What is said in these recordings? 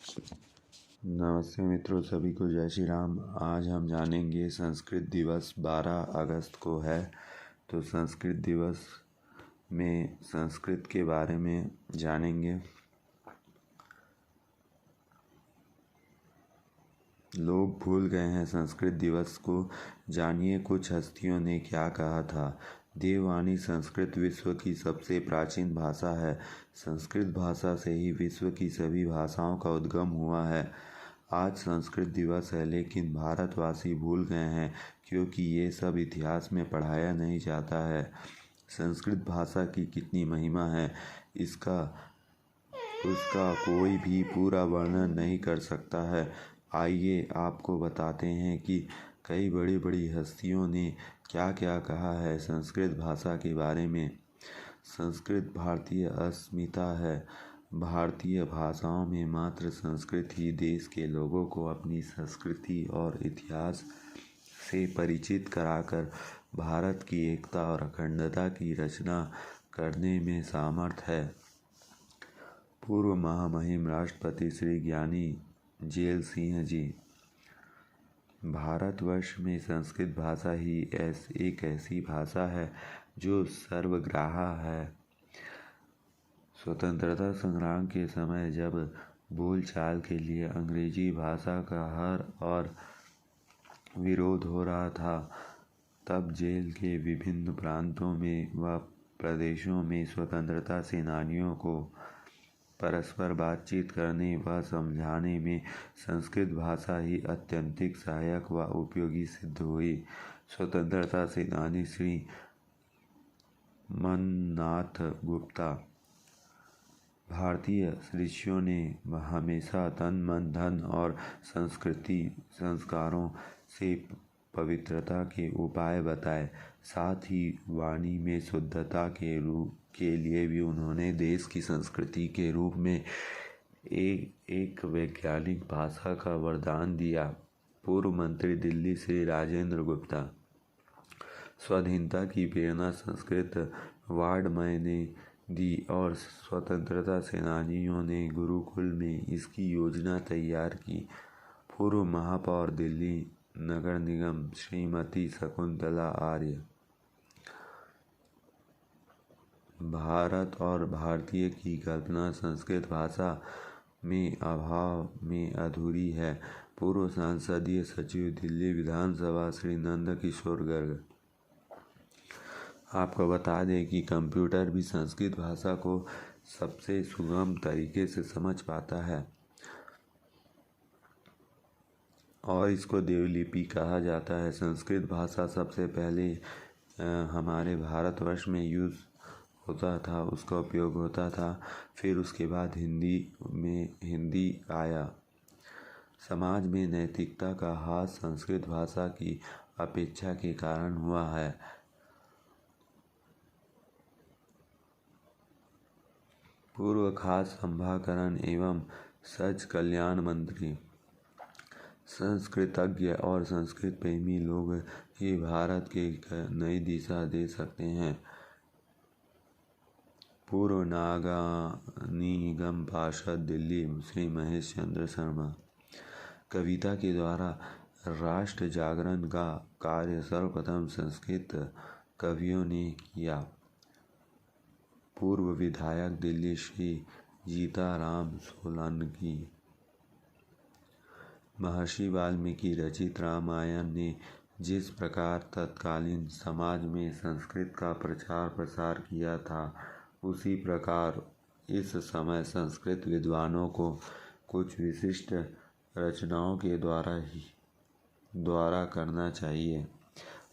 नमस्ते मित्रों, सभी को जय श्री राम। आज हम जानेंगे संस्कृत दिवस 12 अगस्त को है। तो संस्कृत दिवस में संस्कृत के बारे में जानेंगे। लोग भूल गए हैं संस्कृत दिवस को। जानिए कुछ हस्तियों ने क्या कहा था। देववाणी संस्कृत विश्व की सबसे प्राचीन भाषा है। संस्कृत भाषा से ही विश्व की सभी भाषाओं का उद्गम हुआ है। आज संस्कृत दिवस है, लेकिन भारतवासी भूल गए हैं क्योंकि ये सब इतिहास में पढ़ाया नहीं जाता है। संस्कृत भाषा की कितनी महिमा है, उसका कोई भी पूरा वर्णन नहीं कर सकता है। आइए आपको बताते हैं कि कई बड़ी बड़ी हस्तियों ने क्या क्या कहा है संस्कृत भाषा के बारे में। संस्कृत भारतीय अस्मिता है। भारतीय भाषाओं में मात्र संस्कृत ही देश के लोगों को अपनी संस्कृति और इतिहास से परिचित कराकर भारत की एकता और अखंडता की रचना करने में सामर्थ है। पूर्व महामहिम राष्ट्रपति श्री ज्ञानी जेल सिंह जी। भारतवर्ष में संस्कृत भाषा ही एक ऐसी भाषा है जो सर्वग्राह्य है। स्वतंत्रता संग्राम के समय जब बोलचाल के लिए अंग्रेजी भाषा का हर और विरोध हो रहा था, तब जेल के विभिन्न प्रांतों में व प्रदेशों में स्वतंत्रता सेनानियों को परस्पर बातचीत करने व समझाने में संस्कृत भाषा ही अत्यंतिक सहायक व उपयोगी सिद्ध हुई। स्वतंत्रता सेनानी श्री मननाथ गुप्ता। भारतीय ऋषियों ने हमेशा तन मन धन और संस्कृति संस्कारों से पवित्रता के उपाय बताए। साथ ही वाणी में शुद्धता के लिए भी उन्होंने देश की संस्कृति के रूप में एक वैज्ञानिक भाषा का वरदान दिया। पूर्व मंत्री दिल्ली श्री राजेंद्र गुप्ता। स्वाधीनता की प्रेरणा संस्कृत वाङ्मय ने दी और स्वतंत्रता सेनानियों ने गुरुकुल में इसकी योजना तैयार की। पूर्व महापौर दिल्ली नगर निगम श्रीमती शकुंतला आर्य। भारत और भारतीय की कल्पना संस्कृत भाषा में अभाव में अधूरी है। पूर्व संसदीय सचिव दिल्ली विधानसभा श्री नंद किशोर गर्ग। आपको बता दें कि कंप्यूटर भी संस्कृत भाषा को सबसे सुगम तरीके से समझ पाता है और इसको देवलिपि कहा जाता है। संस्कृत भाषा सबसे पहले हमारे भारतवर्ष में यूज़ होता था, उसका उपयोग होता था। फिर उसके बाद हिंदी आया। समाज में नैतिकता का ह्रास संस्कृत भाषा की अपेक्षा के कारण हुआ है। पूर्व खाद्य संभाकरण एवं सच कल्याण मंत्री। संस्कृतज्ञ और संस्कृत प्रेमी लोग ही भारत के नई दिशा दे सकते हैं। पूर्व नागर निगम पार्षद दिल्ली श्री महेश चंद्र शर्मा। कविता के द्वारा राष्ट्र जागरण का कार्य सर्वप्रथम संस्कृत कवियों ने किया। पूर्व विधायक दिल्ली श्री जीताराम सोलंकी। महर्षि वाल्मीकि रचित रामायण ने जिस प्रकार तत्कालीन समाज में संस्कृत का प्रचार प्रसार किया था, उसी प्रकार इस समय संस्कृत विद्वानों को कुछ विशिष्ट रचनाओं के द्वारा करना चाहिए।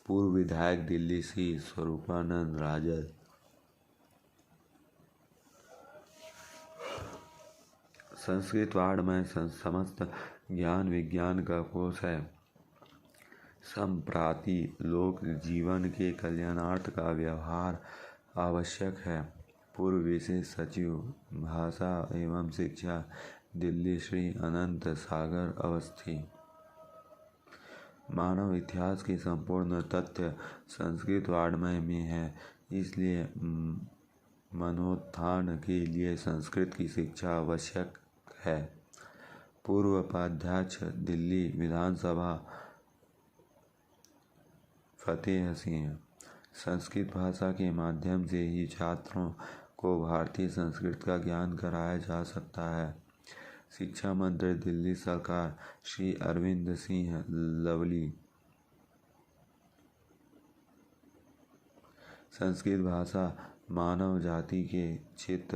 पूर्व विधायक दिल्ली श्री स्वरूपानंद राजद। संस्कृत वाङ्मय समस्त ज्ञान विज्ञान का कोश है। संप्राति लोक जीवन के कल्याणार्थ का व्यवहार आवश्यक है। पूर्व विशेष सचिव भाषा एवं शिक्षा दिल्ली श्री अनंत सागर अवस्थी। मानव इतिहास के संपूर्ण तथ्य संस्कृत वाङ्मय में है, इसलिए मनोत्थान के लिए संस्कृत की शिक्षा आवश्यक है। पूर्व उपाध्यक्ष दिल्ली विधानसभा फतेह सिंह। संस्कृत भाषा के माध्यम से ही छात्रों को भारतीय संस्कृति का ज्ञान कराया जा सकता है। शिक्षा मंत्री दिल्ली सरकार श्री अरविंद सिंह लवली। संस्कृत भाषा मानव जाति के चित्त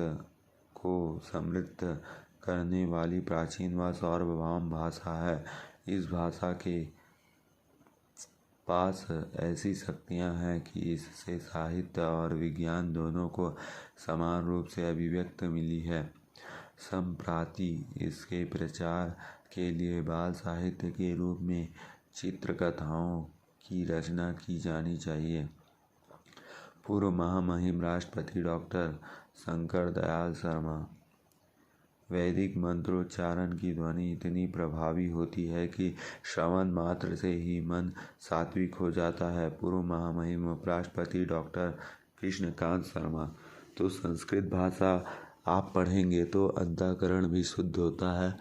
को समृद्ध करने वाली प्राचीन व सार्वभौम भाषा है। इस भाषा के पास ऐसी शक्तियाँ हैं कि इससे साहित्य और विज्ञान दोनों को समान रूप से अभिव्यक्ति मिली है। संप्रति इसके प्रचार के लिए बाल साहित्य के रूप में चित्रकथाओं की रचना की जानी चाहिए। पूर्व महामहिम राष्ट्रपति डॉक्टर शंकर दयाल शर्मा। वैदिक मंत्रोच्चारण की ध्वनि इतनी प्रभावी होती है कि श्रवण मात्र से ही मन सात्विक हो जाता है। पूर्व महामहिम उपराष्ट्रपति डॉक्टर कृष्णकांत शर्मा। तो संस्कृत भाषा आप पढ़ेंगे तो अंतःकरण भी शुद्ध होता है।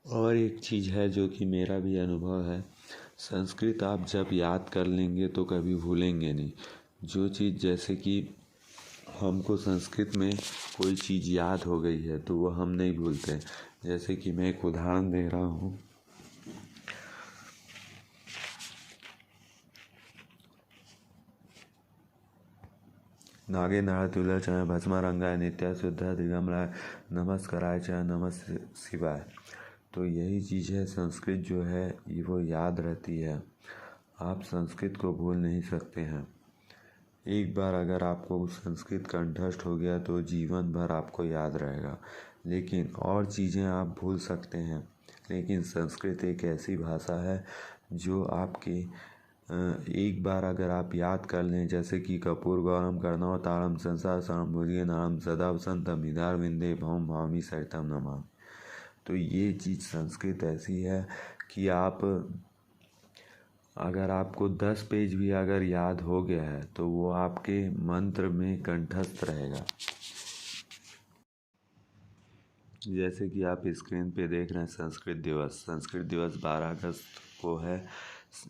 और एक चीज़ है जो कि मेरा भी अनुभव है, संस्कृत आप जब याद कर लेंगे तो कभी भूलेंगे नहीं। जो चीज़ जैसे कि हमको संस्कृत में कोई चीज़ याद हो गई है तो वो हम नहीं भूलते। जैसे कि मैं एक उदाहरण दे रहा हूँ। नागेंद्र तुलचय भस्मारंगाय नित्य शुद्ध दिगंबराय नमस्काराय च नमः शिवाय। तो यही चीज़ है, संस्कृत जो है ये वो याद रहती है। आप संस्कृत को भूल नहीं सकते हैं। एक बार अगर आपको संस्कृत कंठस्थ हो गया तो जीवन भर आपको याद रहेगा। लेकिन और चीज़ें आप भूल सकते हैं, लेकिन संस्कृत एक ऐसी भाषा है जो आपके एक बार अगर आप याद कर लें, जैसे कि कपूर गौरम कर्णव तारम संसार सरम भुजगे नारम सदा वसंतम निधार विंदे भौम भामी सहितम नमामि। तो ये चीज़ संस्कृत ऐसी है कि आप अगर आपको 10 पेज भी अगर याद हो गया है तो वो आपके मंत्र में कंठस्थ रहेगा। जैसे कि आप स्क्रीन पे देख रहे हैं संस्कृत दिवस। संस्कृत दिवस 12 अगस्त को है।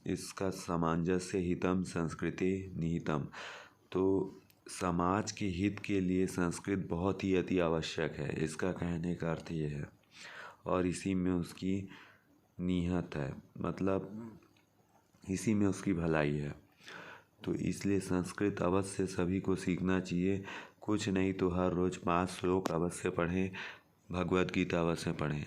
इसका सामंजस्य हितम संस्कृति निहितम। तो समाज के हित के लिए संस्कृत बहुत ही अति आवश्यक है, इसका कहने का अर्थ ये है। और इसी में उसकी निहित है, मतलब इसी में उसकी भलाई है। तो इसलिए संस्कृत अवश्य सभी को सीखना चाहिए। कुछ नहीं तो हर रोज़ 5 श्लोक अवश्य पढ़ें, भगवद गीता अवश्य पढ़ें।